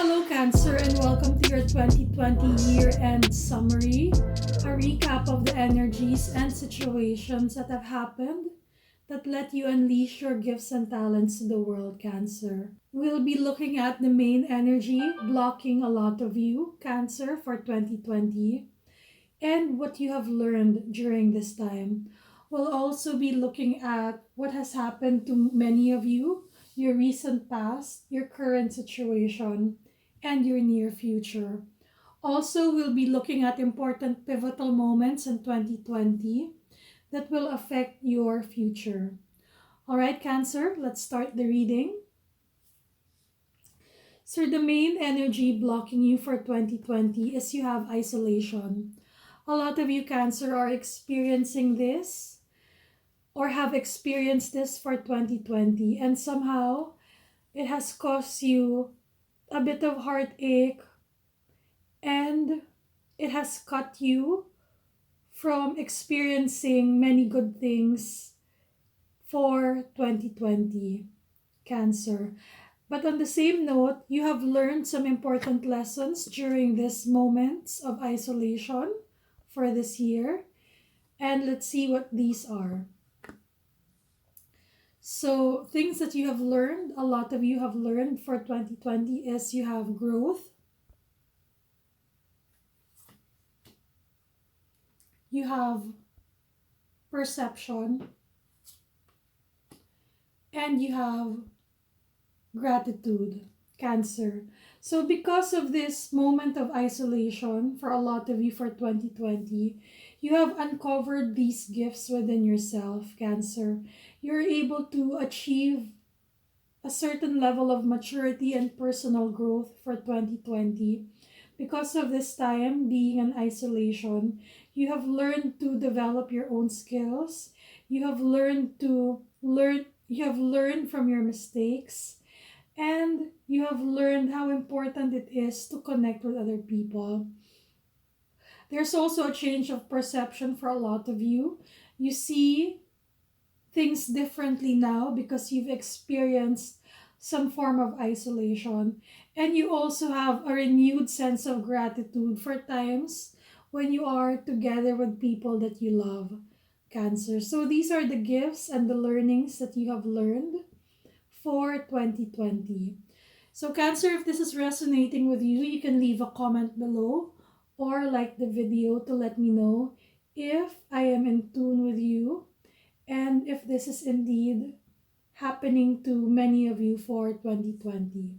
Hello, Cancer, and welcome to your 2020 year-end summary, a recap of the energies and situations that have happened that let you unleash your gifts and talents to the world, Cancer. We'll be looking at the main energy blocking a lot of you, Cancer, for 2020, and what you have learned during this time. We'll also be looking at what has happened to many of you, your recent past, your current situation, and your near future. Also, we'll be looking at important pivotal moments in 2020 that will affect your future. All right, Cancer, let's start the reading. So, the main energy blocking you for 2020 is you have isolation. A lot of you, Cancer, are experiencing this or have experienced this for 2020, and somehow it has caused you a bit of heartache and it has cut you from experiencing many good things for 2020, Cancer. But on the same note, you have learned some important lessons during these moments of isolation for this year. And let's see what these are. So, things that you have learned, a lot of you have learned for 2020 is you have growth, you have perception, and you have gratitude, Cancer. So, because of this moment of isolation for a lot of you for 2020, you have uncovered these gifts within yourself, Cancer. You're able to achieve a certain level of maturity and personal growth for 2020. Because of this time being in isolation, you have learned to develop your own skills. You have learned from your mistakes, and you have learned how important it is to connect with other people. There's also a change of perception for a lot of you. You see things differently now because you've experienced some form of isolation. And you also have a renewed sense of gratitude for times when you are together with people that you love, Cancer. So these are the gifts and the learnings that you have learned for 2020. So, Cancer, if this is resonating with you, you can leave a comment below or like the video to let me know if I am in tune with you and if this is indeed happening to many of you for 2020.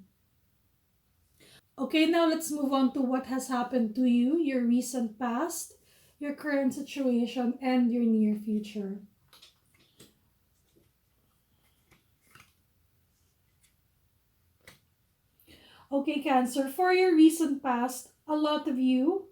Okay, now let's move on to what has happened to you, your recent past, your current situation, and your near future. Okay, Cancer, for your recent past, a lot of you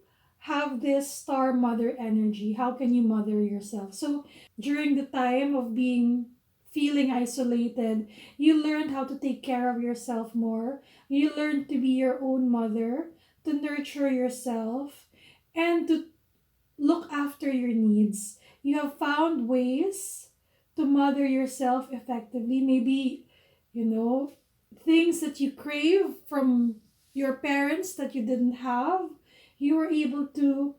have this star mother energy. How can you mother yourself? So, during the time of being feeling isolated, you learned how to take care of yourself more. You learned to be your own mother, to nurture yourself, and to look after your needs. You have found ways to mother yourself effectively. Maybe, you know, things that you crave from your parents that you didn't have, you were able to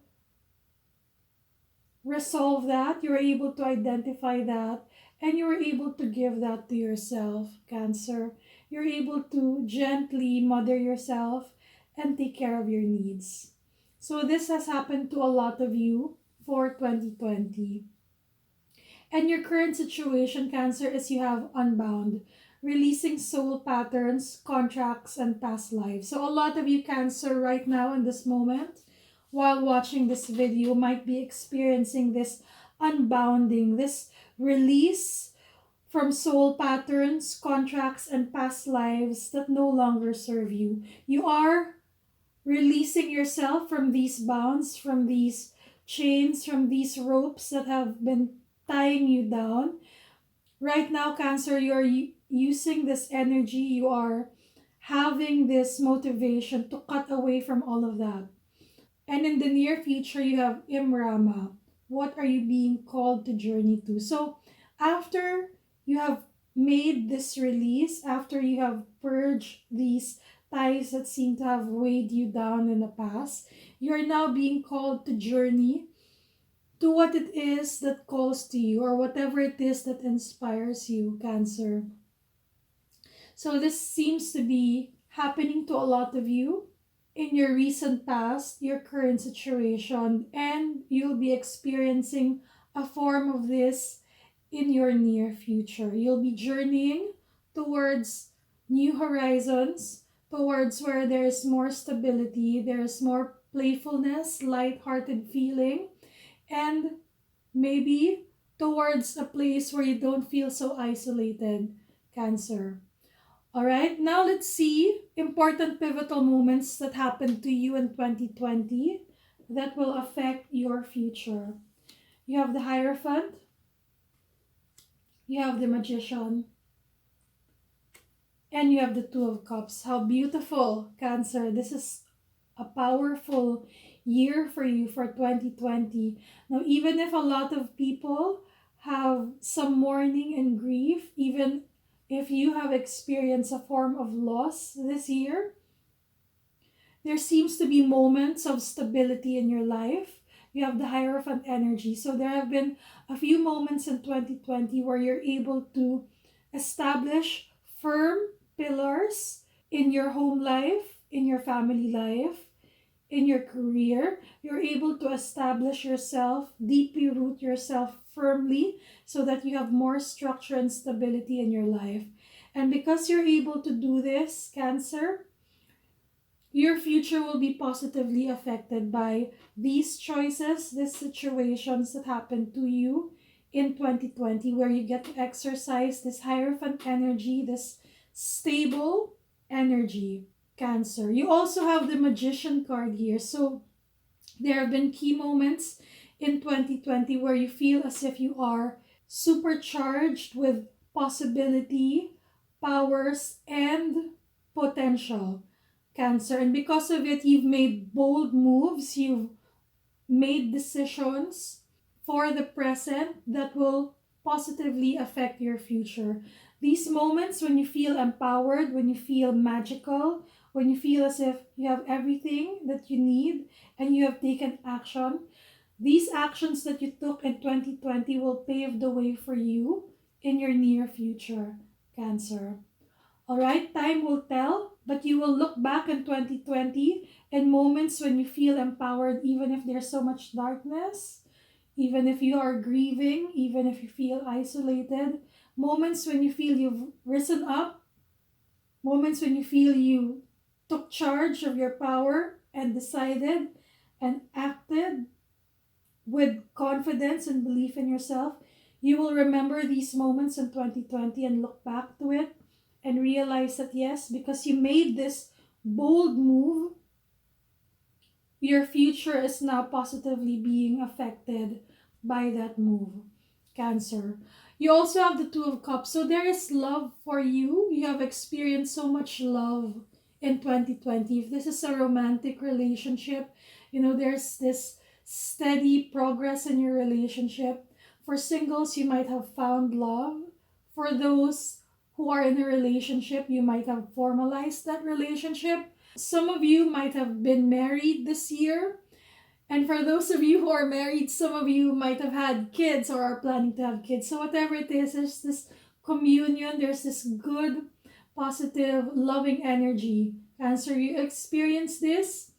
resolve that, you were able to identify that, and you were able to give that to yourself, Cancer. You're able to gently mother yourself and take care of your needs. So this has happened to a lot of you for 2020. And your current situation, Cancer, is you have unbound, releasing soul patterns, contracts, and past lives. So a lot of you, Cancer, right now in this moment, while watching this video, might be experiencing this unbounding, this release from soul patterns, contracts, and past lives that no longer serve you. You are releasing yourself from these bounds, from these chains, from these ropes that have been tying you down. Right now, Cancer, you are using this energy, you are having this motivation to cut away from all of that. And in the near future, you have Imrama. What are you being called to journey to? So, after you have made this release, after you have purged these ties that seem to have weighed you down in the past. You're now being called to journey to what it is that calls to you, or whatever it is that inspires you, Cancer. So this seems to be happening to a lot of you in your recent past, your current situation, and you'll be experiencing a form of this in your near future. You'll be journeying towards new horizons, towards where there is more stability, there is more playfulness, light-hearted feeling, and maybe towards a place where you don't feel so isolated, Cancer. All right, now let's see important pivotal moments that happened to you in 2020 that will affect your future. You have the Hierophant, you have the Magician, and you have the Two of Cups. How beautiful, Cancer. This is a powerful year for you for 2020. Now, even if a lot of people have some mourning and grief, even if you have experienced a form of loss this year, there seems to be moments of stability in your life. You have the Hierophant energy. So there have been a few moments in 2020 where you're able to establish firm pillars in your home life, in your family life, in your career. You're able to establish yourself, deeply root yourself firmly so that you have more structure and stability in your life. And because you're able to do this, Cancer, your future will be positively affected by these choices, these situations that happened to you in 2020, where you get to exercise this Hierophant energy, this stable energy, Cancer. You also have the Magician card here. So there have been key moments in 2020 where you feel as if you are supercharged with possibility, powers, and potential, Cancer. And because of it, you've made bold moves, you've made decisions for the present that will positively affect your future. These moments when you feel empowered, when you feel magical, when you feel as if you have everything that you need and you have taken action, these actions that you took in 2020 will pave the way for you in your near future, Cancer. Alright, time will tell, but you will look back in 2020 and moments when you feel empowered, even if there's so much darkness, even if you are grieving, even if you feel isolated, moments when you feel you've risen up, moments when you feel you took charge of your power and decided and acted with confidence and belief in yourself. You will remember these moments in 2020 and look back to it and realize that yes, because you made this bold move, your future is now positively being affected by that move, Cancer. You also have the Two of Cups. So there is love for you. You have experienced so much love in 2020. If this is a romantic relationship, there's this steady progress in your relationship. For singles, you might have found love. For those who are in a relationship, you might have formalized that relationship. Some of you might have been married this year. And for those of you who are married, some of you might have had kids or are planning to have kids. So whatever it is, there's this communion, there's this good, positive, loving energy. Cancer, you experience this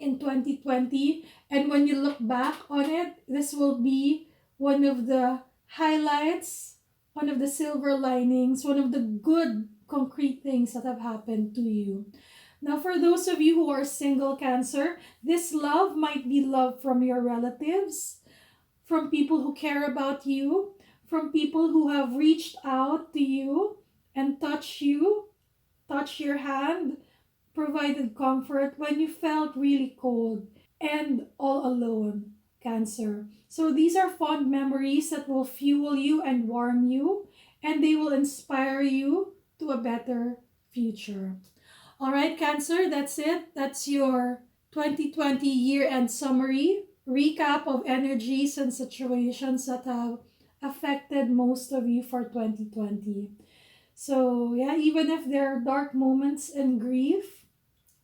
in 2020. And when you look back on it, this will be one of the highlights, one of the silver linings, one of the good concrete things that have happened to you. Now, for those of you who are single, Cancer, this love might be love from your relatives, from people who care about you, from people who have reached out to you and touched your hand, provided comfort when you felt really cold and all alone, Cancer. So these are fond memories that will fuel you and warm you, and they will inspire you to a better future. All right, Cancer, that's it. That's your 2020 year-end summary, recap of energies and situations that have affected most of you for 2020. So, yeah, even if there are dark moments and grief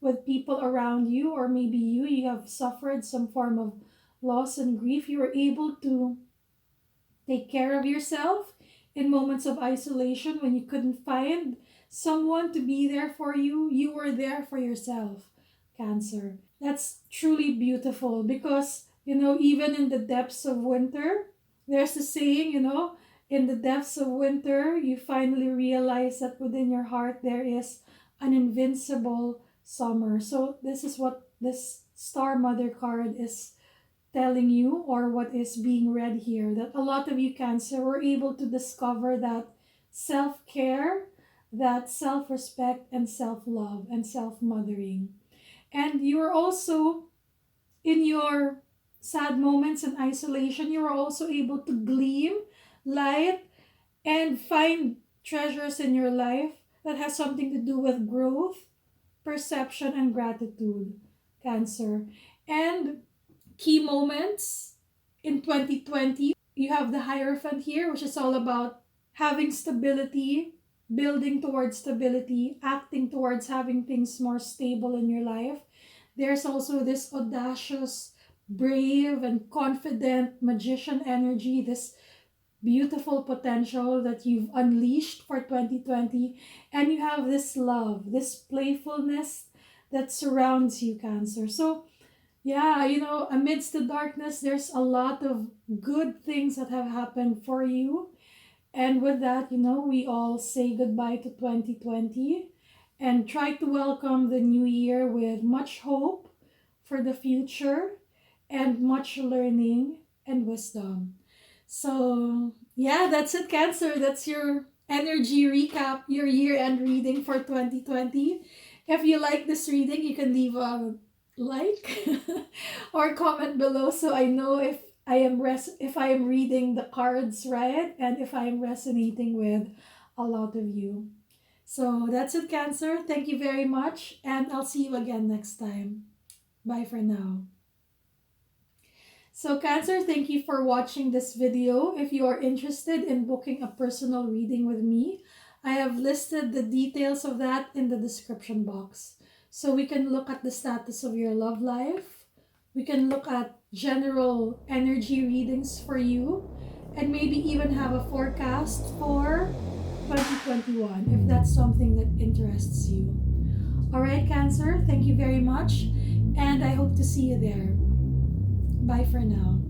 with people around you, or maybe you have suffered some form of loss and grief, you are able to take care of yourself in moments of isolation when you couldn't find someone to be there for you. You were there for yourself, Cancer. That's truly beautiful because, even in the depths of winter, there's a saying, in the depths of winter, you finally realize that within your heart there is an invincible summer. So, this is what this Star Mother card is telling you, or what is being read here, that a lot of you, Cancer, were able to discover that self-care, that self-respect and self-love and self-mothering. And you're also, in your sad moments and isolation, you're also able to gleam light and find treasures in your life that has something to do with growth, perception, and gratitude, Cancer. And key moments in 2020, you have the Hierophant here, which is all about having stability, building towards stability, acting towards having things more stable in your life. There's also this audacious, brave, and confident magician energy, this beautiful potential that you've unleashed for 2020. And you have this love, this playfulness that surrounds you, Cancer. So, yeah, amidst the darkness, there's a lot of good things that have happened for you. And with that, we all say goodbye to 2020 and try to welcome the new year with much hope for the future and much learning and wisdom. So, yeah, that's it, Cancer. That's your energy recap, your year-end reading for 2020. If you like this reading, you can leave a like or comment below so I know if I am reading the cards right and if I am resonating with a lot of you. So that's it, Cancer. Thank you very much, and I'll see you again next time. Bye for now. So, Cancer, thank you for watching this video. If you are interested in booking a personal reading with me, I have listed the details of that in the description box. So we can look at the status of your love life. We can look at general energy readings for you, and maybe even have a forecast for 2021 if that's something that interests you. Alright, Cancer, thank you very much, and I hope to see you there. Bye for now.